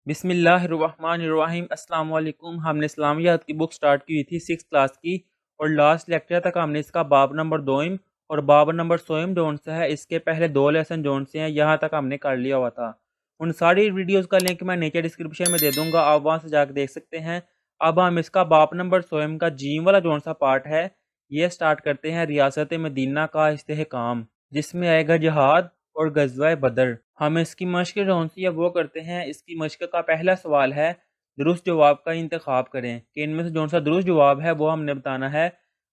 بسم اللہ الرحمن الرحیم۔ السلام علیکم۔ ہم نے اسلامیات کی بک سٹارٹ کی ہوئی تھی 6 کلاس کی، اور لاسٹ لیکچر تک ہم نے اس کا باب نمبر 2 اور باب نمبر 100 جون سے ہے، اس کے پہلے 2 لیسن جون سے ہیں، یہاں تک ہم نے کر لیا ہوا تھا۔ ان ساری ویڈیوز کا لنک میں نیچے ڈسکرپشن میں دے دوں گا، آپ وہاں سے جا کے دیکھ سکتے ہیں۔ اب ہم اس کا باب نمبر 100 کا جیم والا جون سا پارٹ ہے، یہ سٹارٹ کرتے ہیں ریاست مدینہ کا استحکام، جس میں آئے گا جہاد اور غزوہ بدر۔ ہم اس کی مشق جون سی ہے وہ کرتے ہیں۔ اس کی مشق کا پہلا سوال ہے درست جواب کا انتخاب کریں کہ ان میں سے جون سا درست جواب ہے وہ ہم نے بتانا ہے۔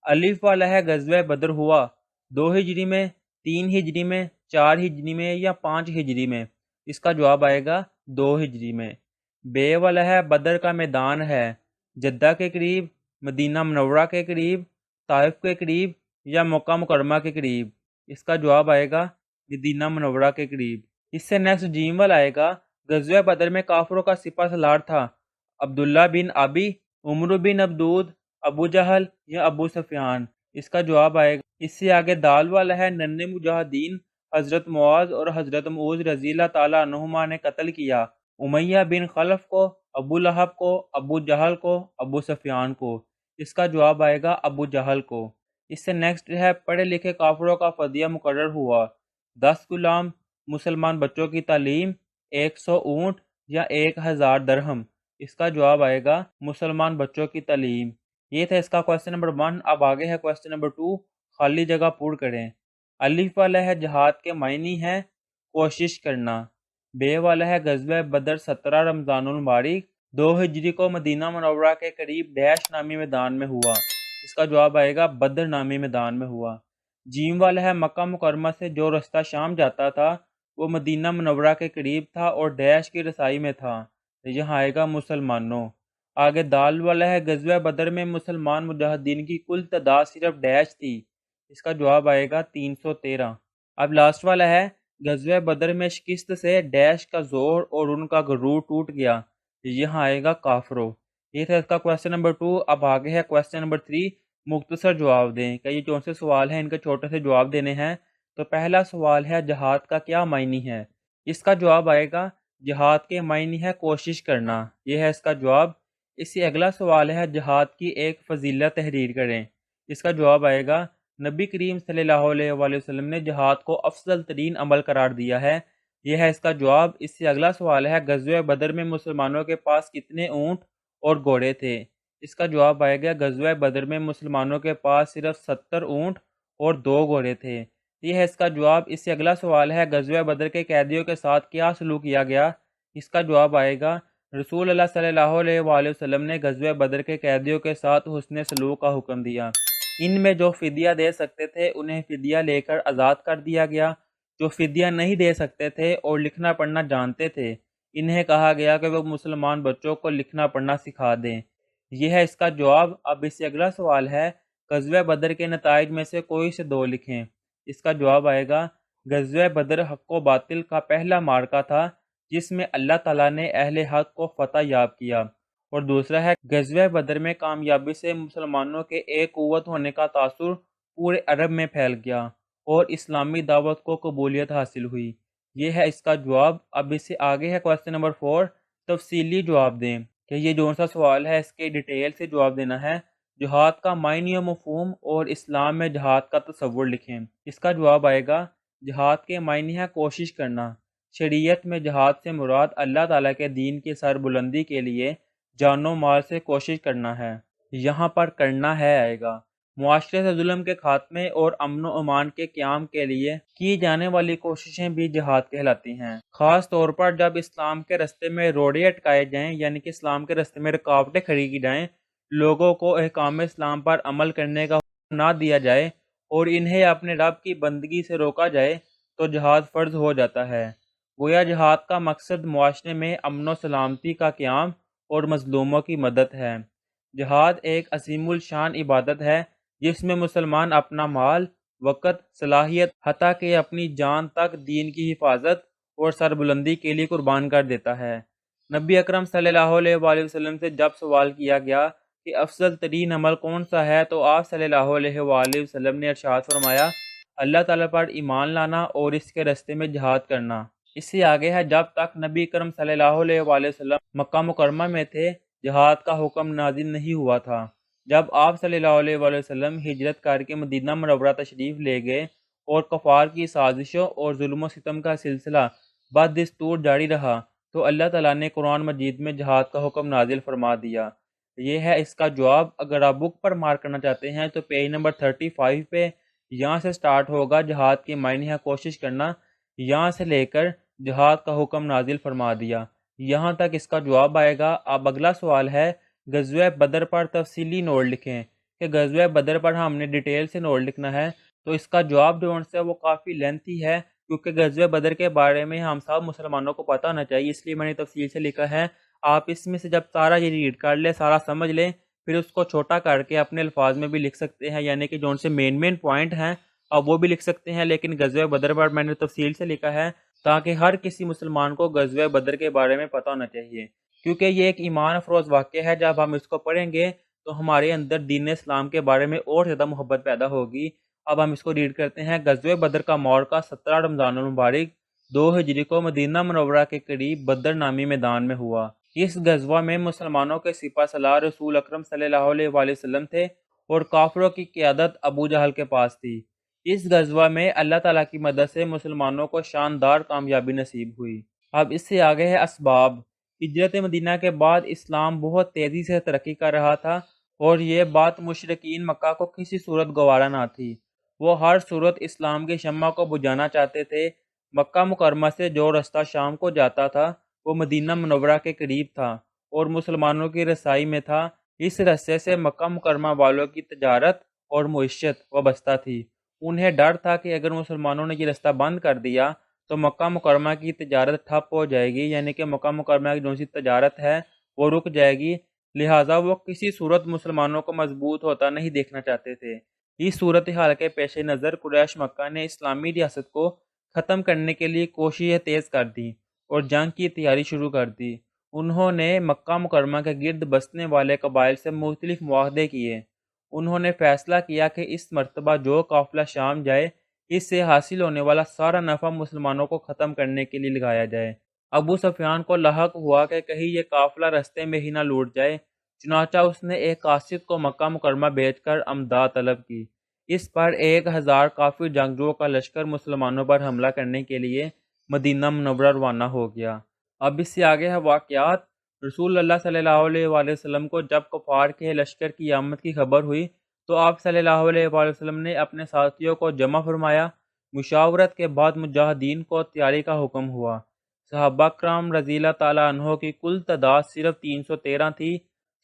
الف والا ہے غزوہ بدر ہوا 2 ہجری میں، 3 ہجری میں، 4 ہجری میں یا 5 ہجری میں؟ اس کا جواب آئے گا 2 ہجری میں۔ بے والا ہے بدر کا میدان ہے جدہ کے قریب، مدینہ منورہ کے قریب، طائف کے قریب یا مکہ مکرمہ کے قریب؟ اس کا جواب آئے گا مدینہ منورہ کے قریب۔ اس سے نیکسٹ جیم والا آئے گا غزوہ بدر میں کافروں کا سپہ سالار تھا عبداللہ بن ابی، عمرو بن عبدود، ابو جہل یا ابو سفیان؟ اس کا جواب آئے گا۔ اس سے آگے دال والا ہے ننھے مجاہدین حضرت معاذ اور حضرت معوذ رضی اللہ تعالیٰ عنہما نے قتل کیا امیہ بن خلف کو، ابو لہب کو، ابو جہل کو، ابو سفیان کو؟ اس کا جواب آئے گا ابو جہل کو۔ اس سے نیکسٹ ہے پڑھے لکھے کافروں کا فدیہ مقرر ہوا 10 غلام، مسلمان بچوں کی تعلیم، 100 اونٹ یا 1000 درہم؟ اس کا جواب آئے گا مسلمان بچوں کی تعلیم۔ یہ تھا اس کا کوسچن نمبر 1۔ اب آگے ہے کوسچن نمبر 2، خالی جگہ پور کریں۔ الف والا ہے جہاد کے معنی ہے کوشش کرنا۔ بے والا ہے غزوہ بدر 17 رمضان المبارک 2 ہجری کو مدینہ منورہ کے قریب ڈیش نامی میدان میں ہوا؟ اس کا جواب آئے گا بدر نامی میدان میں ہوا۔ جیم والا ہے مکہ مکرمہ سے جو رستہ شام جاتا تھا وہ مدینہ منورہ کے قریب تھا اور ڈیش کی رسائی میں تھا، یہاں آئے گا مسلمانوں۔ آگے دال والا ہے غزوہ بدر میں مسلمان مجاہدین کی کل تعداد صرف ڈیش تھی، اس کا جواب آئے گا 313۔ اب لاسٹ والا ہے غزوہ بدر میں شکست سے ڈیش کا زور اور ان کا غرور ٹوٹ گیا، یہاں آئے گا کافروں۔ یہ تھا اس کا کوسچن نمبر 2۔ اب آگے ہے کوسچن نمبر 3، مختصر جواب دیں۔ کہ یہ کون سے سوال ہیں، ان کے چھوٹے سے جواب دینے ہیں۔ تو پہلا سوال ہے جہاد کا کیا معنی ہے؟ اس کا جواب آئے گا جہاد کے معنی ہے کوشش کرنا، یہ ہے اس کا جواب۔ اس سے اگلا سوال ہے جہاد کی ایک فضیلت تحریر کریں، اس کا جواب آئے گا نبی کریم صلی اللہ علیہ وآلہ وسلم نے جہاد کو افضل ترین عمل قرار دیا ہے، یہ ہے اس کا جواب۔ اس سے اگلا سوال ہے غزوہ بدر میں مسلمانوں کے پاس کتنے اونٹ اور گھوڑے تھے؟ اس کا جواب آئے گا غزوہ بدر میں مسلمانوں کے پاس صرف 70 اونٹ اور 2 گھوڑے تھے، یہ ہے اس کا جواب۔ اس سے اگلا سوال ہے غزوہ بدر کے قیدیوں کے ساتھ کیا سلوک کیا گیا؟ اس کا جواب آئے گا رسول اللہ صلی اللہ علیہ وآلہ وسلم نے غزوہ بدر کے قیدیوں کے ساتھ حسن سلوک کا حکم دیا۔ ان میں جو فدیہ دے سکتے تھے انہیں فدیہ لے کر آزاد کر دیا گیا، جو فدیہ نہیں دے سکتے تھے اور لکھنا پڑھنا جانتے تھے انہیں کہا گیا کہ وہ مسلمان بچوں کو لکھنا پڑھنا سکھا دیں، یہ ہے اس کا جواب۔ اب اس سے اگلا سوال ہے غزوہ بدر کے نتائج میں سے کوئی سے 2 لکھیں، اس کا جواب آئے گا غزوہ بدر حق و باطل کا پہلا معرکہ تھا جس میں اللہ تعالیٰ نے اہل حق کو فتح یاب کیا، اور دوسرا ہے غزوہ بدر میں کامیابی سے مسلمانوں کے ایک قوت ہونے کا تاثر پورے عرب میں پھیل گیا اور اسلامی دعوت کو قبولیت حاصل ہوئی، یہ ہے اس کا جواب۔ اب اس سے آگے ہے کوسچن نمبر 4، تفصیلی جواب دیں۔ کہ یہ جو سا سوال ہے اس کے ڈیٹیل سے جواب دینا ہے۔ جہاد کا معنی و مفہوم اور اسلام میں جہاد کا تصور لکھیں، اس کا جواب آئے گا جہاد کے معنی ہے کوشش کرنا۔ شریعت میں جہاد سے مراد اللہ تعالیٰ کے دین کی سربلندی کے لیے جان و مال سے کوشش کرنا ہے، یہاں پر کرنا ہے آئے گا۔ معاشرے سے ظلم کے خاتمے اور امن و امان کے قیام کے لیے کی جانے والی کوششیں بھی جہاد کہلاتی ہیں، خاص طور پر جب اسلام کے رستے میں روڑے اٹکائے جائیں، یعنی کہ اسلام کے رستے میں رکاوٹیں کھڑی کی جائیں، لوگوں کو احکام اسلام پر عمل کرنے کا حکم نہ دیا جائے اور انہیں اپنے رب کی بندگی سے روکا جائے تو جہاد فرض ہو جاتا ہے۔ گویا جہاد کا مقصد معاشرے میں امن و سلامتی کا قیام اور مظلوموں کی مدد ہے۔ جہاد ایک عظیم الشان عبادت ہے جس میں مسلمان اپنا مال، وقت، صلاحیت، حتیٰ کہ اپنی جان تک دین کی حفاظت اور سربلندی کے لیے قربان کر دیتا ہے۔ نبی اکرم صلی اللہ علیہ وآلہ وسلم سے جب سوال کیا گیا کہ افضل ترین عمل کون سا ہے تو آپ صلی اللہ علیہ وآلہ وسلم نے ارشاد فرمایا اللہ تعالیٰ پر ایمان لانا اور اس کے رستے میں جہاد کرنا۔ اس سے آگے ہے جب تک نبی کرم صلی اللہ علیہ وآلہ وسلم مکہ مکرمہ میں تھے جہاد کا حکم نازل نہیں ہوا تھا۔ جب آپ صلی اللہ علیہ وآلہ وسلم ہجرت کر کے مدینہ منورہ تشریف لے گئے اور کفار کی سازشوں اور ظلم و ستم کا سلسلہ بدستور جاری رہا تو اللہ تعالیٰ نے قرآن مجید میں جہاد کا حکم نازل فرما دیا۔ یہ ہے اس کا جواب۔ اگر آپ بک پر مارک کرنا چاہتے ہیں تو پیج نمبر 35 پہ یہاں سے سٹارٹ ہوگا جہاد کے معنی ہے کوشش کرنا، یہاں سے لے کر جہاد کا حکم نازل فرما دیا، یہاں تک اس کا جواب آئے گا۔ اب اگلا سوال ہے غزوہ بدر پر تفصیلی نوٹ لکھیں کہ غزوہ بدر پر ہم نے ڈیٹیل سے نوٹ لکھنا ہے، تو اس کا جواب جو ہے وہ کافی لینتھی ہے، کیونکہ غزوہ بدر کے بارے میں ہم سب مسلمانوں کو پتہ ہونا چاہیے، اس لیے میں نے تفصیل سے لکھا ہے۔ آپ اس میں سے جب سارا یہ ریڈ کر لیں، سارا سمجھ لیں، پھر اس کو چھوٹا کر کے اپنے الفاظ میں بھی لکھ سکتے ہیں، یعنی کہ جو ان سے مین پوائنٹ ہیں اب وہ بھی لکھ سکتے ہیں، لیکن غزوہ بدر پر میں نے تفصیل سے لکھا ہے تاکہ ہر کسی مسلمان کو غزوہ بدر کے بارے میں پتہ ہونا چاہیے، کیونکہ یہ ایک ایمان افروز واقعہ ہے۔ جب ہم اس کو پڑھیں گے تو ہمارے اندر دین اسلام کے بارے میں اور زیادہ محبت پیدا ہوگی۔ اب ہم اس کو ریڈ کرتے ہیں۔ غزوہ بدر کا معرکہ 17 رمضان المبارک 2 ہجری کو مدینہ منورہ کے قریب بدر نامی میدان میں ہوا۔ اس غزوہ میں مسلمانوں کے سپہ سالار رسول اکرم صلی اللہ علیہ وآلہ وسلم تھے اور کافروں کی قیادت ابو جہل کے پاس تھی۔ اس غزوہ میں اللہ تعالیٰ کی مدد سے مسلمانوں کو شاندار کامیابی نصیب ہوئی۔ اب اس سے آگے ہے اسباب۔ ہجرت مدینہ کے بعد اسلام بہت تیزی سے ترقی کر رہا تھا اور یہ بات مشرکین مکہ کو کسی صورت گوارا نہ تھی۔ وہ ہر صورت اسلام کی شمع کو بجھانا چاہتے تھے۔ مکہ مکرمہ سے جو رستہ شام کو جاتا تھا وہ مدینہ منورہ کے قریب تھا اور مسلمانوں کی رسائی میں تھا۔ اس رستے سے مکہ مکرمہ والوں کی تجارت اور معیشت وابستہ تھی۔ انہیں ڈر تھا کہ اگر مسلمانوں نے یہ رستہ بند کر دیا تو مکہ مکرمہ کی تجارت ٹھپ ہو جائے گی، یعنی کہ مکہ مکرمہ کی جو سی تجارت ہے وہ رک جائے گی، لہٰذا وہ کسی صورت مسلمانوں کو مضبوط ہوتا نہیں دیکھنا چاہتے تھے۔ اس صورتحال کے پیش نظر قریش مکہ نے اسلامی ریاست کو ختم کرنے کے لیے کوششیں تیز کر دیں اور جنگ کی تیاری شروع کر دی۔ انہوں نے مکہ مکرمہ کے گرد بسنے والے قبائل سے مختلف معاہدے کیے۔ انہوں نے فیصلہ کیا کہ اس مرتبہ جو قافلہ شام جائے اس سے حاصل ہونے والا سارا نفع مسلمانوں کو ختم کرنے کے لیے لگایا جائے۔ ابو سفیان کو لاحق ہوا کہ کہیں یہ قافلہ رستے میں ہی نہ لوٹ جائے، چنانچہ اس نے ایک قاصد کو مکہ مکرمہ بھیج کر امداد طلب کی۔ اس پر 1000 کافی جنگجوؤں کا لشکر مسلمانوں پر حملہ کرنے کے لیے مدینہ منورہ روانہ ہو گیا۔ اب اس سے آگے ہے واقعات۔ رسول اللہ صلی اللہ علیہ وآلہ وسلم کو جب کفار کے لشکر کی آمد کی خبر ہوئی تو آپ صلی اللہ علیہ وآلہ وسلم نے اپنے ساتھیوں کو جمع فرمایا۔ مشاورت کے بعد مجاہدین کو تیاری کا حکم ہوا۔ صحابہ کرام رضی اللہ تعالیٰ عنہ کی کل تعداد صرف 313 تھی۔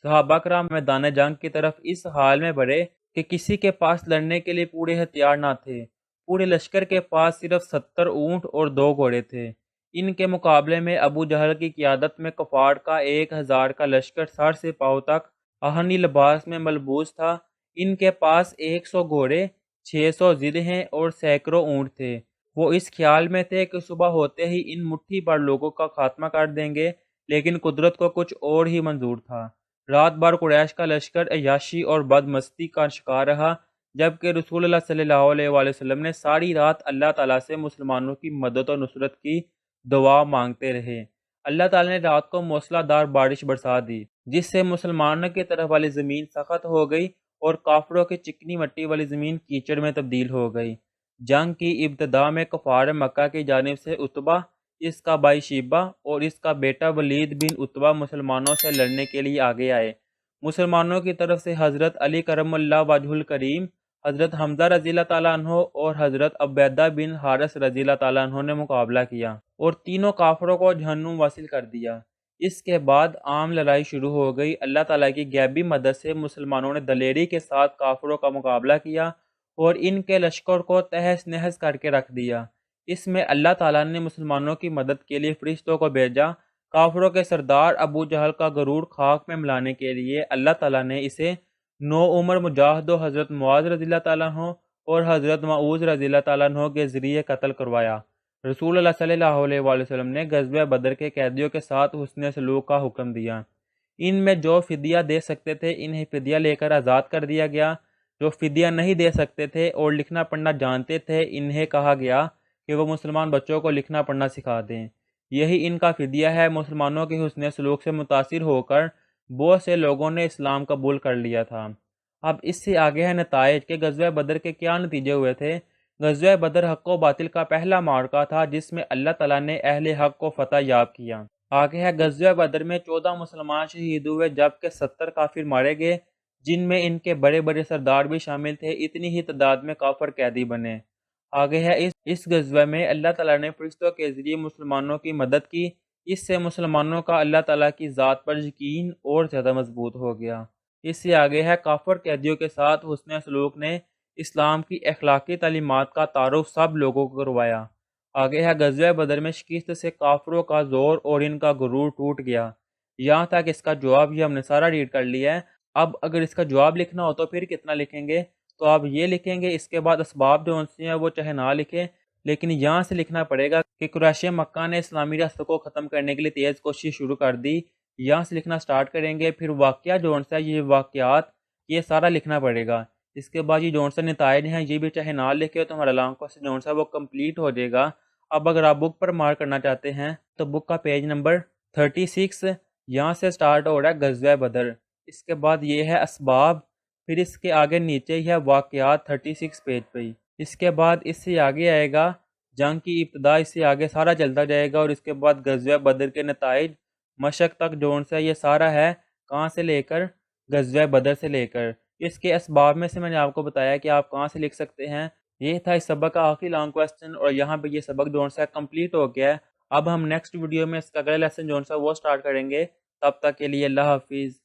صحابہ کرام میدان جنگ کی طرف اس حال میں بڑھے کہ کسی کے پاس لڑنے کے لیے پورے ہتھیار نہ تھے۔ پورے لشکر کے پاس صرف 70 اونٹ اور 2 گھوڑے تھے۔ ان کے مقابلے میں ابو جہل کی قیادت میں کفار کا 1000 کا لشکر سر سے پاؤں تک آہنی لباس میں ملبوس تھا۔ ان کے پاس 100 گھوڑے، 600 زرہیں اور سینکڑوں اونٹ تھے۔ وہ اس خیال میں تھے کہ صبح ہوتے ہی ان مٹھی بھر لوگوں کا خاتمہ کر دیں گے، لیکن قدرت کو کچھ اور ہی منظور تھا۔ رات بھر قریش کا لشکر عیاشی اور بدمستی کا شکار رہا، جبکہ رسول اللہ صلی اللہ علیہ وآلہ وسلم نے ساری رات اللہ تعالیٰ سے مسلمانوں کی مدد و نصرت کی دعا مانگتے رہے۔ اللہ تعالیٰ نے رات کو موسلا دار بارش برسا دی، جس سے مسلمانوں کی طرف والی زمین سخت ہو گئی اور کافروں کی چکنی مٹی والی زمین کیچڑ میں تبدیل ہو گئی۔ جنگ کی ابتدا میں کفار مکہ کی جانب سے عتبہ، اس کا بھائی شیبہ اور اس کا بیٹا ولید بن عتبہ مسلمانوں سے لڑنے کے لیے آگے آئے۔ مسلمانوں کی طرف سے حضرت علی کرم اللہ وجہ الکریم، حضرت حمزہ رضی اللہ تعالیٰ عنہ اور حضرت عبیدہ بن حارث رضی اللہ تعالیٰ عنہ نے مقابلہ کیا اور تینوں کافروں کو جہنم واصل کر دیا۔ اس کے بعد عام لڑائی شروع ہو گئی۔ اللہ تعالیٰ کی غیبی مدد سے مسلمانوں نے دلیری کے ساتھ کافروں کا مقابلہ کیا اور ان کے لشکر کو تہس نہس کر کے رکھ دیا۔ اس میں اللہ تعالیٰ نے مسلمانوں کی مدد کے لیے فرشتوں کو بھیجا۔ کافروں کے سردار ابو جہل کا غرور خاک میں ملانے کے لیے اللہ تعالیٰ نے اسے 9 عمر مجاہدوں حضرت معاذ رضی اللہ تعالیٰ عنہ اور حضرت معوذ رضی اللہ تعالیٰ عنہ کے ذریعے قتل کروایا۔ رسول اللہ صلی اللہ علیہ وآلہ وسلم نے غزوہ بدر کے قیدیوں کے ساتھ حسن سلوک کا حکم دیا۔ ان میں جو فدیہ دے سکتے تھے انہیں فدیہ لے کر آزاد کر دیا گیا۔ جو فدیہ نہیں دے سکتے تھے اور لکھنا پڑھنا جانتے تھے انہیں کہا گیا کہ وہ مسلمان بچوں کو لکھنا پڑھنا سکھا دیں۔ یہی ان کا فدیہ ہے۔ مسلمانوں کے حسن سلوک سے متاثر ہو کر بہت سے لوگوں نے اسلام قبول کر لیا تھا۔ اب اس سے آگے ہے نتائج کہ غزوہ بدر کے کیا نتیجے ہوئے تھے۔ غزوہ بدر حق و باطل کا پہلا معرکہ تھا جس میں اللہ تعالیٰ نے اہل حق کو فتح یاب کیا۔ آگے ہے غزوہ بدر میں 14 مسلمان شہید ہوئے جبکہ 70 کافر مارے گئے، جن میں ان کے بڑے بڑے سردار بھی شامل تھے۔ اتنی ہی تعداد میں کافر قیدی بنے۔ آگے ہے اس غزوہ میں اللہ تعالیٰ نے فرشتوں کے ذریعے مسلمانوں کی مدد کی۔ اس سے مسلمانوں کا اللہ تعالیٰ کی ذات پر یقین اور زیادہ مضبوط ہو گیا۔ اس سے آگے ہے کافر قیدیوں کے ساتھ حسن سلوک نے اسلام کی اخلاقی تعلیمات کا تعارف سب لوگوں کو کروایا۔ آگے ہے غزوہ بدر میں شکست سے کافروں کا زور اور ان کا غرور ٹوٹ گیا۔ یہاں تک اس کا جواب یہ ہم نے سارا ریڈ کر لیا ہے۔ اب اگر اس کا جواب لکھنا ہو تو پھر کتنا لکھیں گے؟ تو آپ یہ لکھیں گے، اس کے بعد اسباب جو سے ہیں وہ چاہے نہ لکھیں، لیکن یہاں سے لکھنا پڑے گا کہ قریش مکہ نے اسلامی ریاست کو ختم کرنے کے لیے تیز کوشش شروع کر دی۔ یہاں سے لکھنا سٹارٹ کریں گے، پھر واقعہ جو ہے یہ واقعات یہ سارا لکھنا پڑے گا۔ اس کے بعد یہ جو سا نتائج ہیں یہ بھی چاہے نہ لکھے تو ہمارا لانگ کوسچن جو ہے وہ کمپلیٹ ہو جائے گا۔ اب اگر آپ بک پر مارک کرنا چاہتے ہیں تو بک کا پیج نمبر 36 یہاں سے سٹارٹ ہو رہا ہے غزوہ بدر۔ اس کے بعد یہ ہے اسباب، پھر اس کے آگے نیچے ہی ہے واقعات 36 پیج پہ ہی۔ اس کے بعد اس سے آگے آئے گا جنگ کی ابتدا، اس سے آگے سارا چلتا جائے گا، اور اس کے بعد غزوہ بدر کے نتائج مشق تک جو ہے یہ سارا ہے، کہاں سے لے کر غزوہ بدر سے لے کر۔ اس کے اسباب میں سے میں نے آپ کو بتایا کہ آپ کہاں سے لکھ سکتے ہیں۔ یہ تھا اس سبق کا آخری لانگ کوسچن، اور یہاں پہ یہ سبق جو ہے کمپلیٹ ہو گیا ہے۔ اب ہم نیکسٹ ویڈیو میں اس کا اگلا لیسن جو ہے وہ سٹارٹ کریں گے۔ تب تک کے لیے اللہ حافظ۔